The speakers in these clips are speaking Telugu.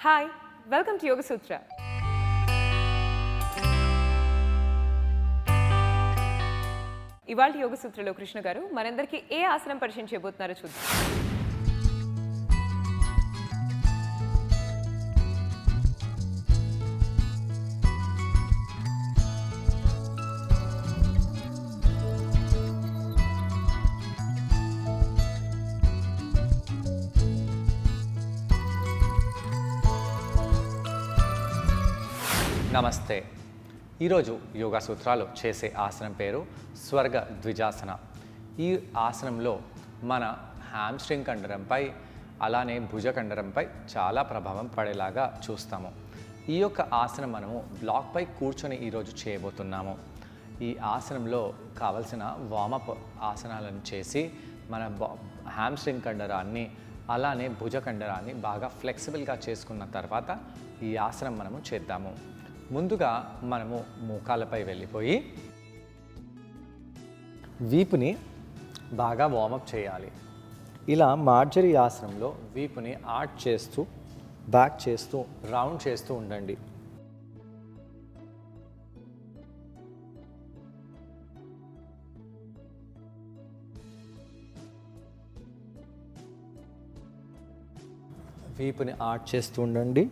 Hi, welcome to Yoga Sutra. ఇవాళ యోగ సూత్రలో కృష్ణ గారు మనందరికీ ఏ ఆసనం పరిచయం చేయబోతున్నారో చూద్దాం. నమస్తే. ఈరోజు యోగా సూత్రాలు చేసే ఆసనం పేరు స్వర్గ ద్విజాసన. ఈ ఆసనంలో మన హ్యామ్స్ట్రింగ్ కండరంపై అలానే భుజ కండరంపై చాలా ప్రభావం పడేలాగా చూస్తాము. ఈ యొక్క ఆసనం మనము బ్లాక్పై కూర్చొని ఈరోజు చేయబోతున్నాము. ఈ ఆసనంలో కావలసిన వామప్ ఆసనాలను చేసి మన హ్యామ్స్ట్రింగ్ కండరాన్ని అలానే భుజ కండరాన్ని బాగా ఫ్లెక్సిబుల్గా చేసుకున్న తర్వాత ఈ ఆసనం మనము చేద్దాము. ముందుగా మనము మోకాళ్ళపై వెళ్ళిపోయి వీపుని బాగా వార్మప్ చేయాలి. ఇలా మార్జరీ ఆసనంలో వీపుని ఆర్చ్ చేస్తూ బ్యాక్ చేస్తూ రౌండ్ చేస్తూ ఉండండి. వీపుని ఆర్చ్ చేస్తూ ఉండండి,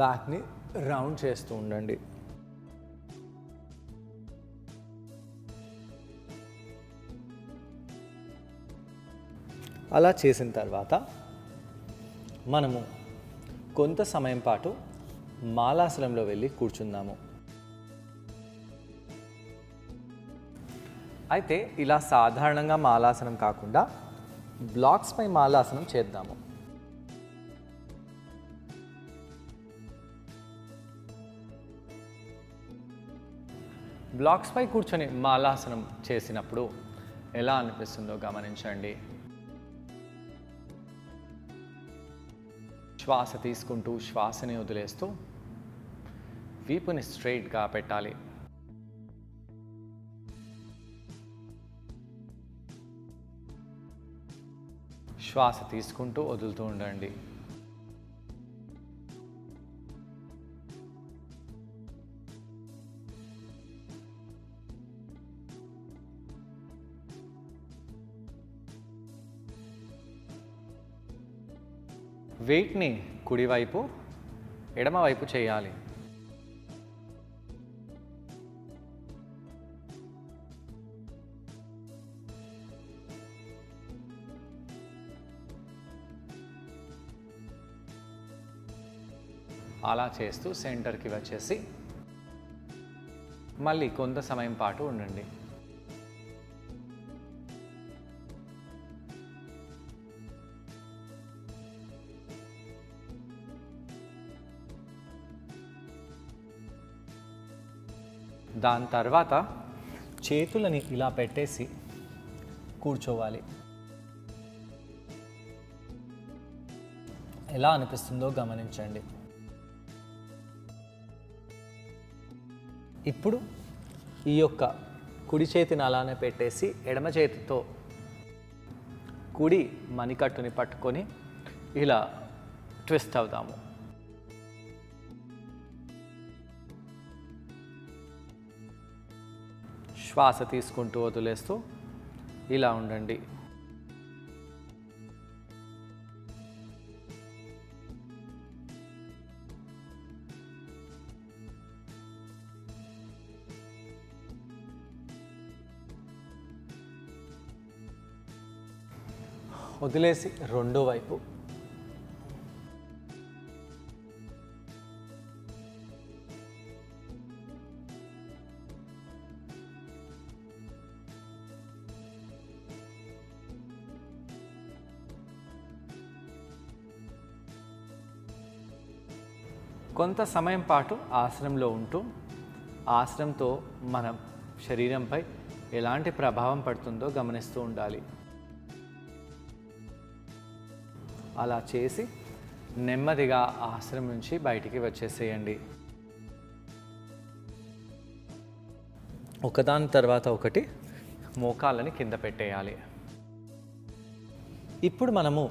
బ్యాక్ని రౌండ్ చేస్తూ ఉండండి. అలా చేసిన తర్వాత మనము కొంత సమయం పాటు మాలాసనంలో వెళ్ళి కూర్చుందాము. అయితే ఇలా సాధారణంగా మాలాసనం కాకుండా బ్లాక్స్పై మాలాసనం చేద్దాము. బ్లాక్స్పై కూర్చొని మాలాసనం చేసినప్పుడు ఎలా అనిపిస్తుందో గమనించండి. శ్వాస తీసుకుంటూ శ్వాసని వదిలేస్తూ వీపుని స్ట్రైట్గా పెట్టాలి. శ్వాస తీసుకుంటూ వదులుతూ ఉండండి. వెయిట్ని కుడివైపు ఎడమవైపు చేయాలి. అలా చేస్తూ సెంటర్కి వచ్చేసి మళ్ళీ కొంత సమయం పాటు ఉండండి. దాని తర్వాత చేతులని ఇలా పెట్టేసి కూర్చోవాలి. ఎలా అనిపిస్తుందో గమనించండి. ఇప్పుడు ఈ యొక్క కుడి చేతిని అలానే పెట్టేసి ఎడమ చేతితో కుడి మణికట్టుని పట్టుకొని ఇలా ట్విస్ట్ అవుదాము. శ్వాస తీసుకుంటూ వదిలేస్తూ ఇలా ఉండండి. వదిలేసి రెండో వైపు కొంత సమయం పాటు ఆసనంలో ఉంటూ ఆసనంతో మన శరీరంపై ఎలాంటి ప్రభావం పడుతుందో గమనిస్తూ ఉండాలి. అలా చేసి నెమ్మదిగా ఆసనం నుంచి బయటికి వచ్చేసేయండి. ఒకదాని తర్వాత ఒకటి మోకాళ్ళని కింద పెట్టేయాలి. ఇప్పుడు మనము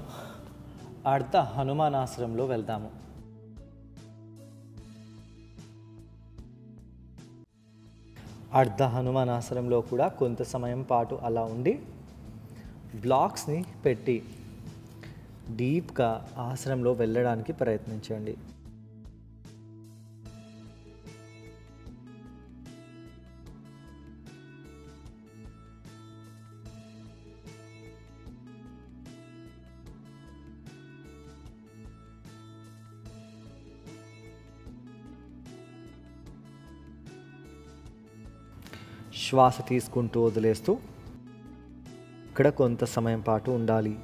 అర్ధ హనుమానాసనంలో వెళ్దాము. అర్ధ హనుమానాసనంలో కూడా కొంత సమయం పాటు అలా ఉండి బ్లాక్స్ని పెట్టి డీప్గా ఆసనంలో వెళ్ళడానికి ప్రయత్నించండి. శ్వాస తీసుకుంటూ వదిలేస్తూ ఇక్కడ కొంత సమయం పాటు ఉండాలి.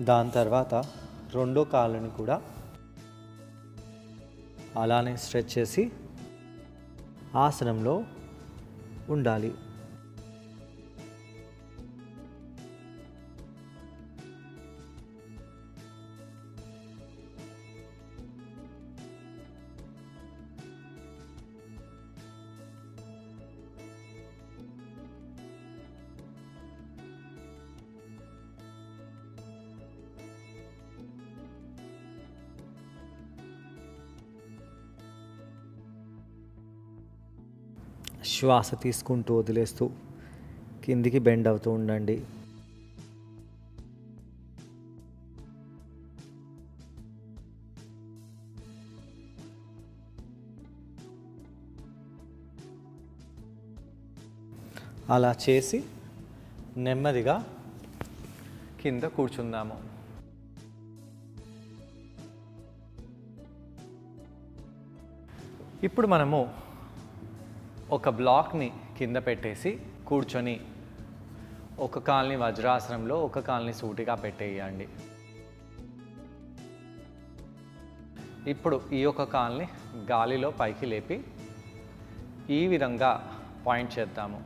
దాని తర్వాత రెండో కాళ్ళని కూడా అలానే స్ట్రెచ్ చేసి ఆసనంలో ఉండాలి. శ్వాస తీసుకుంటూ వదిలేస్తూ కిందికి బెండ్ అవుతూ ఉండండి. అలా చేసి నెమ్మదిగా కింద కూర్చుందాము. ఇప్పుడు మనము ఒక బ్లాక్ని కింద పెట్టేసి కూర్చొని ఒక కాల్ని వజ్రాసనంలో ఒక కాల్ని సూటిగా పెట్టేయండి. ఇప్పుడు ఈ యొక్క కాల్ని గాలిలో పైకి లేపి ఈ విధంగా పాయింట్ చేద్దాము.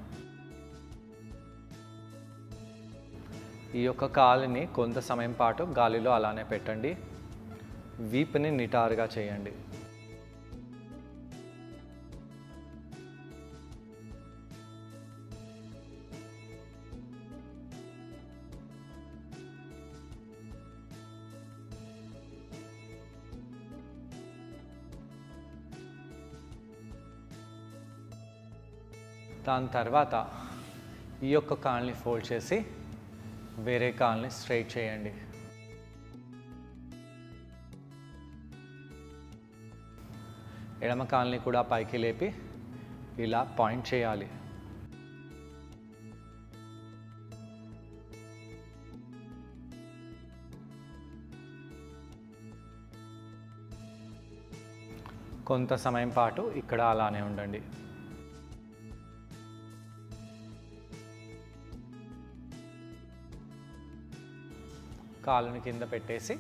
ఈ యొక్క కాలుని కొంత సమయం పాటు గాలిలో అలానే పెట్టండి. వీపుని నిటారుగా చేయండి. దాని తర్వాత ఈ యొక్క కాల్ని ఫోల్డ్ చేసి వేరే కాల్ని స్ట్రైట్ చేయండి. ఎడమ కాల్ని కూడా పైకి లేపి ఇలా పాయింట్ చేయాలి. కొంత సమయం పాటు ఇక్కడ అలానే ఉండండి. కాలుని కింద పెట్టేసి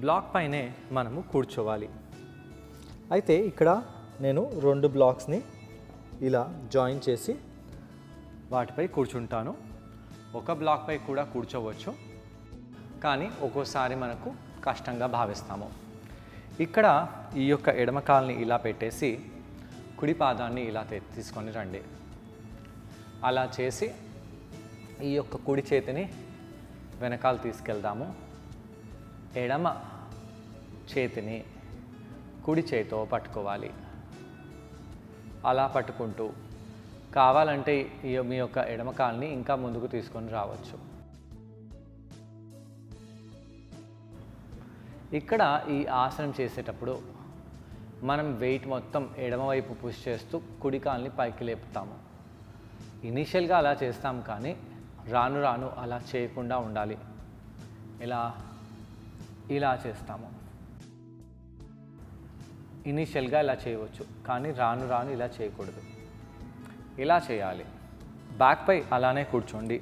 బ్లాక్ పైనే మనము కూర్చోవాలి. అయితే ఇక్కడ నేను 2 బ్లాక్స్ని ఇలా జాయిన్ చేసి వాటిపై కూర్చుంటాను. ఒక బ్లాక్పై కూడా కూర్చోవచ్చు, కానీ ఒక్కోసారి మనకు కష్టంగా భావిస్తాము. ఇక్కడ ఈ యొక్క ఎడమ కాల్ని ఇలా పెట్టేసి కుడి పాదాన్ని ఇలా తీసుకొని రండి. అలా చేసి ఈ యొక్క కుడి చేతిని వెనకాల తీసుకెళ్దాము. ఎడమ చేతిని కుడి చేతితో పట్టుకోవాలి. అలా పట్టుకుంటూ కావాలంటే మీ యొక్క ఎడమ కాల్ని ఇంకా ముందుకు తీసుకొని రావచ్చు. ఇక్కడ ఈ ఆసనం చేసేటప్పుడు మనం వెయిట్ మొత్తం ఎడమవైపు పుష్ చేస్తూ కుడి కాల్ని పైకి లేపుతాము. ఇనీషియల్గా అలా చేస్తాం, కానీ రాను రాను అలా చేయకుండా ఉండాలి. ఇలా చేస్తాము. ఇనీషియల్గా ఇలా చేయవచ్చు, కానీ రాను రాను ఇలా చేయకూడదు. ఇలా చేయాలి. బ్యాక్పై అలానే కూర్చోండి.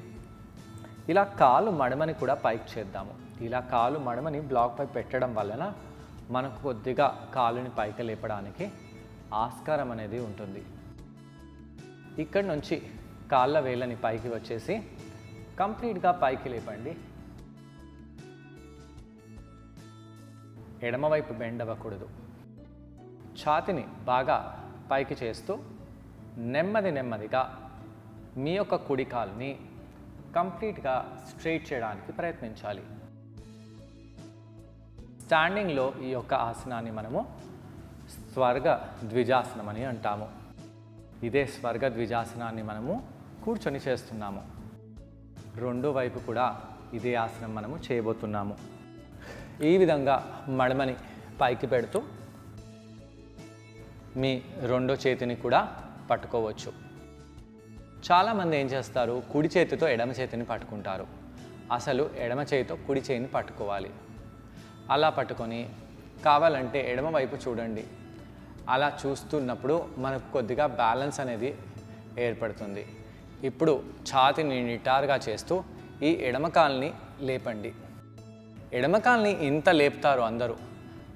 ఇలా కాలు మడమని కూడా పైకి చేద్దాము. ఇలా కాలు మడమని బ్లాక్పై పెట్టడం వలన మనకు కొద్దిగా కాలుని పైకి లేపడానికి ఆస్కారం అనేది ఉంటుంది. ఇక్కడి నుంచి కాళ్ళ వేళ్ళని పైకి వచ్చేసి కంప్లీట్గా పైకి లేపండి. ఎడమవైపు బెండ్ అవ్వకూడదు. ఛాతిని బాగా పైకి చేస్తూ నెమ్మదిగా మీ యొక్క కుడి కాలుని కంప్లీట్గా స్ట్రైట్ చేయడానికి ప్రయత్నించాలి. స్టాండింగ్లో ఈ యొక్క ఆసనాన్ని మనము స్వర్గ ద్విజాసనం అని అంటాము. ఇదే స్వర్గ ద్విజాసనాన్ని మనము కూర్చొని చేస్తున్నాము. రెండో వైపు కూడా ఇదే ఆసనం మనము చేయబోతున్నాము. ఈ విధంగా మడమని పైకి పెడుతూ మీ రెండో చేతిని కూడా పట్టుకోవచ్చు. చాలామంది ఏం చేస్తారు, కుడి చేతితో ఎడమ చేతిని పట్టుకుంటారు. అసలు ఎడమ చేతితో కుడి చేతిని పట్టుకోవాలి. అలా పట్టుకొని కావాలంటే ఎడమ వైపు చూడండి. అలా చూస్తున్నప్పుడు మనకు కొద్దిగా బ్యాలెన్స్ అనేది ఏర్పడుతుంది. ఇప్పుడు ఛాతిని నిటారుగా చేస్తూ ఈ ఎడమ కాలుని లేపండి. ఎడమ కాలుని ఇంత లేపుతారు అందరూ,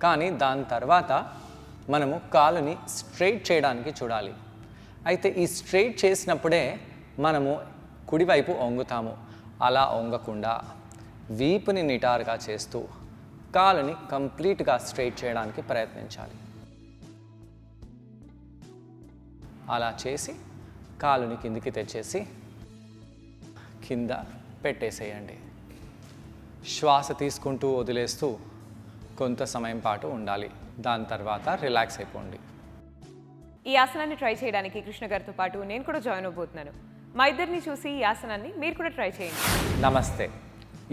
కానీ దాని తర్వాత మనము కాలుని స్ట్రైట్ చేయడానికి చూడాలి. అయితే ఈ స్ట్రైట్ చేసినప్పుడే మనము కుడివైపు వంగుతాము. అలా వంగకుండా వీపుని నిటారుగా చేస్తూ కాలుని కంప్లీట్గా స్ట్రైట్ చేయడానికి ప్రయత్నించాలి. అలా చేసి కాలుని కిందికి తెచ్చేసి కింద పెట్టేసేయండి. శ్వాస తీసుకుంటూ వదిలేస్తూ కొంత సమయం పాటు ఉండాలి. దాని తర్వాత రిలాక్స్ అయిపోండి. ఈ ఆసనాన్ని ట్రై చేయడానికి కృష్ణ గారితో పాటు నేను కూడా జాయిన్ అవబోతున్నాను. మా ఇద్దరిని చూసి ఈ ఆసనాన్ని మీరు కూడా ట్రై చేయండి. నమస్తే.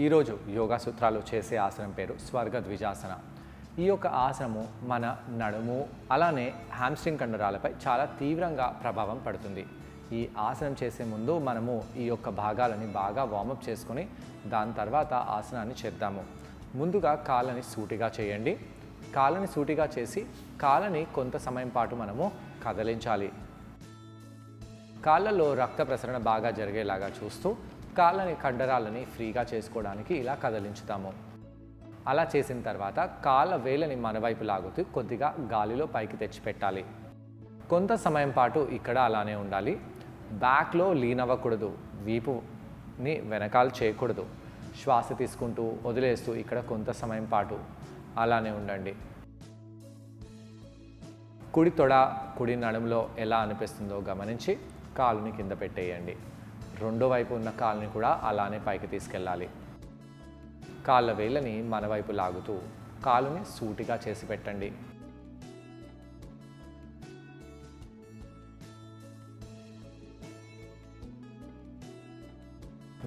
ఈరోజు యోగా సూత్రాలు చేసే ఆసనం పేరు స్వర్గ ద్విజాసన. ఈ యొక్క ఆసనము మన నడుము అలానే హ్యామ్స్ట్రింగ్ కండరాలపై చాలా తీవ్రంగా ప్రభావం పడుతుంది. ఈ ఆసనం చేసే ముందు మనము ఈ యొక్క భాగాలని బాగా వార్మప్ చేసుకొని దాని తర్వాత ఆసనాన్ని చేద్దాము. ముందుగా కాళ్ళని సూటిగా చేయండి. కాళ్ళని సూటిగా చేసి కాళ్ళని కొంత సమయం పాటు మనము కదిలించాలి. కాళ్ళలో రక్త ప్రసరణ బాగా జరిగేలాగా చూస్తూ కాళ్ళని కండరాలని ఫ్రీగా చేసుకోవడానికి ఇలా కదిలించుతాము. అలా చేసిన తర్వాత కాళ్ళ వేళ్ళని మన వైపు లాగుతూ కొద్దిగా గాలిలో పైకి తెచ్చిపెట్టాలి. కొంత సమయం పాటు ఇక్కడ అలానే ఉండాలి. బ్యాక్లో లీన్ అవ్వకూడదు. వీపుని వెనకాల చేయకూడదు. శ్వాస తీసుకుంటూ వదిలేస్తూ ఇక్కడ కొంత సమయం పాటు అలానే ఉండండి. కుడి తొడ కుడి నడుములో ఎలా అనిపిస్తుందో గమనించి కాలుని కింద పెట్టేయండి. రెండో వైపు ఉన్న కాలుని కూడా అలానే పైకి తీసుకెళ్ళాలి. కాళ్ళ వేళ్ళని మన వైపు లాగుతూ కాలుని సూటిగా చేసి పెట్టండి.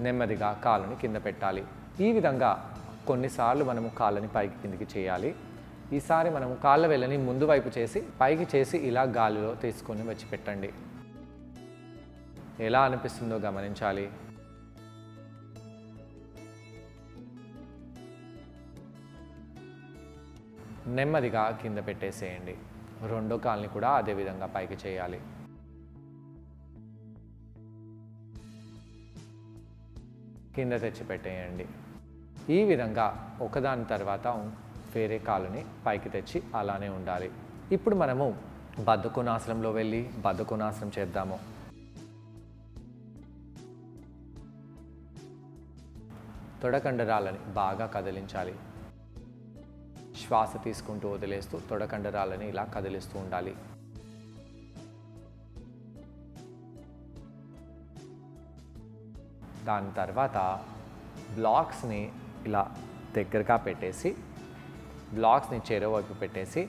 నెమ్మదిగా కాలుని కింద పెట్టాలి. ఈ విధంగా కొన్నిసార్లు మనము కాళ్ళని పైకి కిందికి చేయాలి. ఈసారి మనము కాళ్ళ వేళ్ళని ముందు వైపు చేసి పైకి చేసి ఇలా గాలిలో తీసుకొని వచ్చి పెట్టండి. ఎలా అనిపిస్తుందో గమనించాలి. నెమ్మదిగా కింద పెట్టేసేయండి. రెండో కాల్ని కూడా అదే విధంగా పైకి చేయాలి. కింద తెచ్చి పెట్టేయండి. ఈ విధంగా ఒకదాని తర్వాత వేరే కాలుని పైకి తెచ్చి అలానే ఉండాలి. ఇప్పుడు మనము బద్ధకోణాసనంలో వెళ్ళి బద్ధకోణాసనం చేద్దాము. తొడకండరాలని బాగా కదిలించాలి. శ్వాస తీసుకుంటూ వదిలేస్తూ తొడకండరాలని ఇలా కదిలిస్తూ ఉండాలి. దాని తర్వాత బ్లాక్స్ని ఇలా దగ్గరగా పెట్టేసి బ్లాక్స్ని చెరోవైపు పెట్టేసి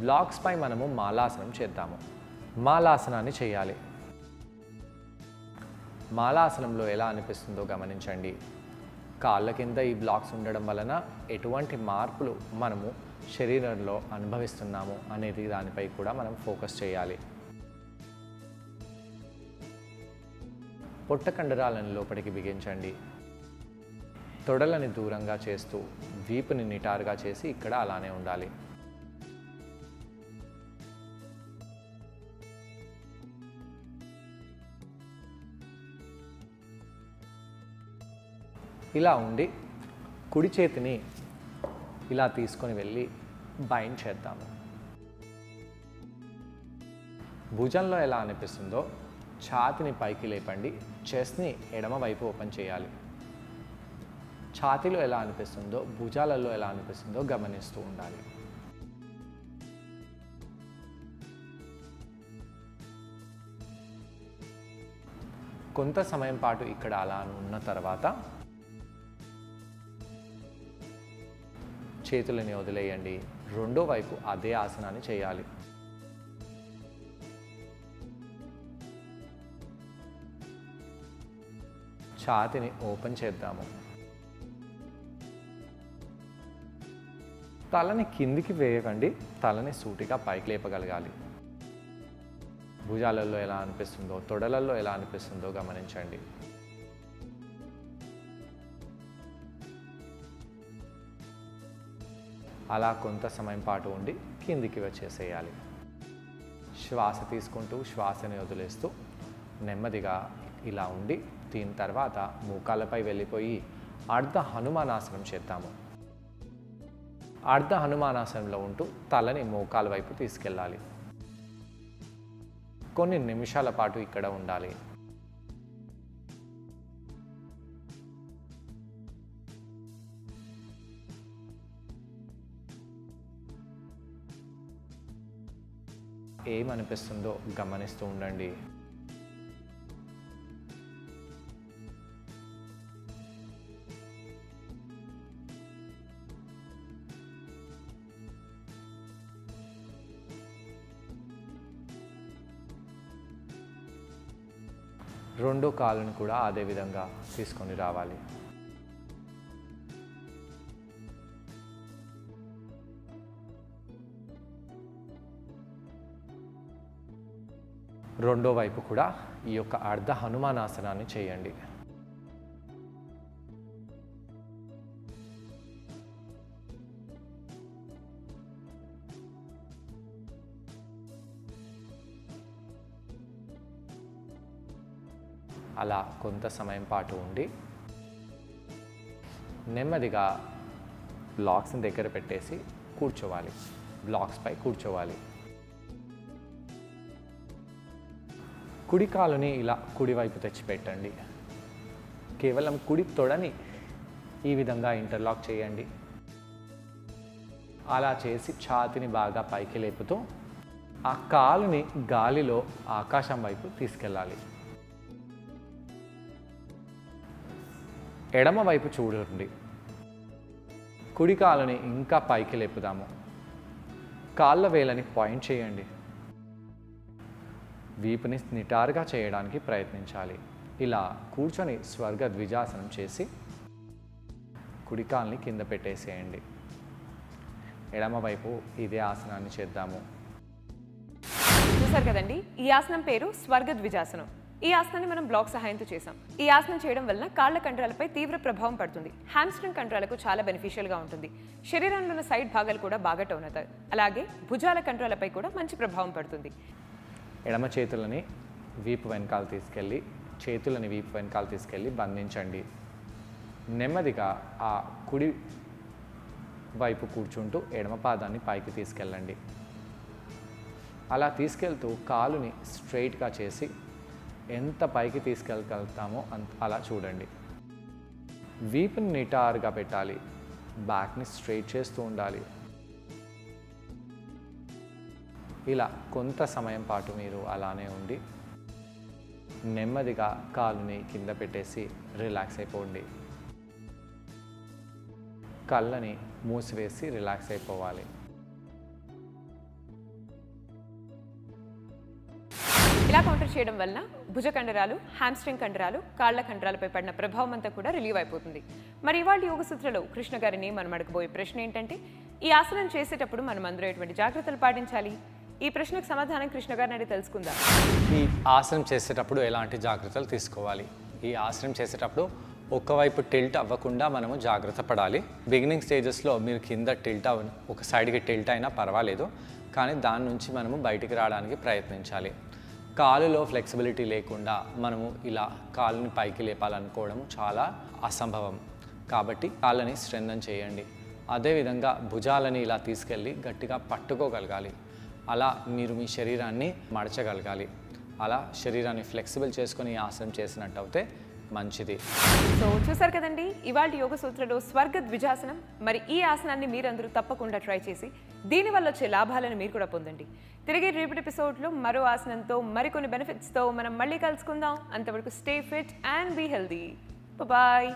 బ్లాక్స్ పై మనము మాలాసనం చేద్దాము. మాలాసనాన్ని చేయాలి. మాలాసనంలో ఎలా అనిపిస్తుందో గమనించండి. కాళ్ళ కింద ఈ బ్లాక్స్ ఉండడం వలన ఎటువంటి మార్పులు మనము శరీరంలో అనుభవిస్తున్నాము అనేది దానిపై కూడా మనం ఫోకస్ చేయాలి. పొట్ట కండరాలను లోపలికి బిగించండి. తొడలని దూరంగా చేస్తూ వీపుని నిటారుగా చేసి ఇక్కడ అలానే ఉండాలి. ఇలా ఉండి కుడి చేతిని ఇలా తీసుకొని వెళ్ళి బైండ్ చేద్దాము. భుజంలో ఎలా అనిపిస్తుందో ఛాతిని పైకి లేపండి. చెస్ట్ని ఎడమ వైపు ఓపెన్ చేయాలి. ఛాతీలో ఎలా అనిపిస్తుందో, భుజాలలో ఎలా అనిపిస్తుందో గమనిస్తూ ఉండాలి. కొంత సమయం పాటు ఇక్కడ అలా ఉన్న తర్వాత చేతులని వదిలేయండి. రెండో వైపు అదే ఆసనాన్ని చేయాలి. ఛాతీని ఓపెన్ చేద్దాము. తలని కిందికి వేయకండి, తలని సూటిగా పైకి లేపగలగాలి. భుజాలలో ఎలా అనిపిస్తుందో, తొడలలో ఎలా అనిపిస్తుందో గమనించండి. అలా కొంత సమయం పాటు ఉండి కిందికి వచ్చేసేయాలి. శ్వాస తీసుకుంటూ శ్వాసని వదిలేస్తూ నెమ్మదిగా ఇలా ఉండి దీని తర్వాత మోకాళ్ళపై వెళ్ళిపోయి అర్ధ హనుమానాసనం చేద్దాము. అర్ధ హనుమానాసనంలో ఉంటూ తలని మోకాల వైపు తీసుకెళ్ళాలి. కొన్ని నిమిషాల పాటు ఇక్కడ ఉండాలి. ఏమనిపిస్తుందో గమనిస్తూ ఉండండి. రెండో కాలుని కూడా అదే విధంగా తీసుకొని రావాలి. రెండో వైపు కూడా ఈ యొక్క అర్ధ హనుమానాసనాన్ని చేయండి. అలా కొంత సమయం పాటు ఉండి నెమ్మదిగా బ్లాక్స్ని దగ్గర పెట్టేసి కూర్చోవాలి. బ్లాక్స్పై కూర్చోవాలి. కుడి కాలుని ఇలా కుడివైపు తెచ్చిపెట్టండి. కేవలం కుడి తొడని ఈ విధంగా ఇంటర్లాక్ చేయండి. అలా చేసి ఛాతీని బాగా పైకి లేపుతూ ఆ కాలుని గాలిలో ఆకాశం వైపు తీసుకెళ్ళాలి. ఎడమ వైపు చూడండి. కుడి కాలుని ఇంకా పైకి లేపుదాము. కాళ్ళ వేలని పాయింట్ చేయండి. వీపుని నిటారుగా చేయడానికి ప్రయత్నించాలి. ఇలా కూర్చొని స్వర్గ ద్విజాసనం చేసి కుడి కాలుని కింద పెట్టేసేయండి. ఎడమ వైపు ఇదే ఆసనాన్ని చేద్దాము. చూసారు కదండి, ఈ ఆసనం పేరు స్వర్గ ద్విజాసనం. ఈ ఆసనాన్ని మనం బ్లాక్ సహాయంతో చేసాం. ఈ ఆసనం చేయడం వల్ల కాళ్ళ కండరాలపై తీవ్ర ప్రభావం పడుతుంది. హ్యామ్స్ట్రింగ్ కండరాలకు చాలా బెనిఫిషియల్గా ఉంటుంది. శరీరంలో ఉన్న సైడ్ భాగాలు కూడా బాగా టోన్ అవుతాయి. అలాగే భుజాల కండరాలపై కూడా మంచి ప్రభావం పడుతుంది. ఎడమ చేతులని వీపు వెనకాల తీసుకెళ్ళి, చేతులని వీపు వెనకాల తీసుకెళ్ళి బంధించండి. నెమ్మదిగా ఆ కుడి వైపు కూర్చుంటూ ఎడమ పాదాన్ని పైకి తీసుకెళ్ళండి. అలా తీసుకెళ్తూ కాలుని స్ట్రైట్గా చేసి ఎంత పైకి తీసుకెళ్ళగలుగుతామో అలా చూడండి. వీపుని నిటారుగా పెట్టాలి. బ్యాక్ని స్ట్రైట్ చేస్తూ ఉండాలి. ఇలా కొంత సమయం పాటు మీరు అలానే ఉండి నెమ్మదిగా కాలుని కింద పెట్టేసి రిలాక్స్ అయిపోండి. కళ్ళని మూసివేసి రిలాక్స్ అయిపోవాలి. ఇలా కౌంటర్ చేయడం వల్ల భుజ కండరాలు, హ్యామ్స్ట్రింగ్ కండరాలు, కాళ్ల కండరాలపై పడిన ప్రభావం అంతా కూడా రిలీవ్ అయిపోతుంది. మరి ఇవాళ యోగ సూత్రలో కృష్ణ గారిని మనం అడగబోయే ప్రశ్న ఏంటంటే, ఈ ఆసనం చేసేటప్పుడు మనం అందరూ ఎటువంటి జాగ్రత్తలు పాటించాలి? ఈ ప్రశ్నకు సమాధానం కృష్ణ గారిని అడిగి తెలుసుకుందాం. ఈ ఆసనం చేసేటప్పుడు ఎలాంటి జాగ్రత్తలు తీసుకోవాలి? ఈ ఆసనం చేసేటప్పుడు ఒకవైపు టిల్ట్ అవ్వకుండా మనము జాగ్రత్త పడాలి. బిగినింగ్ స్టేజెస్లో మీరు కింద టిల్ట్ ఒక సైడ్కి టిల్ట్ అయినా పర్వాలేదు, కానీ దాని నుంచి మనము బయటికి రావడానికి ప్రయత్నించాలి. కాలులో ఫ్లెక్సిబిలిటీ లేకుండా మనము ఇలా కాలుని పైకి లేపాలనుకోవడం చాలా అసంభవం. కాబట్టి కాళ్ళని స్ట్రెంథన్ చేయండి. అదేవిధంగా భుజాలని ఇలా తీసుకెళ్ళి గట్టిగా పట్టుకోగలగాలి. అలా మీరు మీ శరీరాన్ని మడచగలగాలి. అలా శరీరాన్ని ఫ్లెక్సిబుల్ చేసుకొని ఈ ఆసనం చేసినట్టు అయితే మంచిది. సో చూసారు కదండి ఇవాళ యోగ సూత్రలో స్వర్గ ద్విజాసనం. మరి ఈ ఆసనాన్ని మీరందరూ తప్పకుండా ట్రై చేసి దీనివల్ల వచ్చే లాభాలను మీరు కూడా పొందండి. తిరిగి రేపటి ఎపిసోడ్లో మరో ఆసనంతో మరికొన్ని బెనిఫిట్స్తో మనం మళ్ళీ కలుసుకుందాం. అంతవరకు stay fit and be healthy. Bye.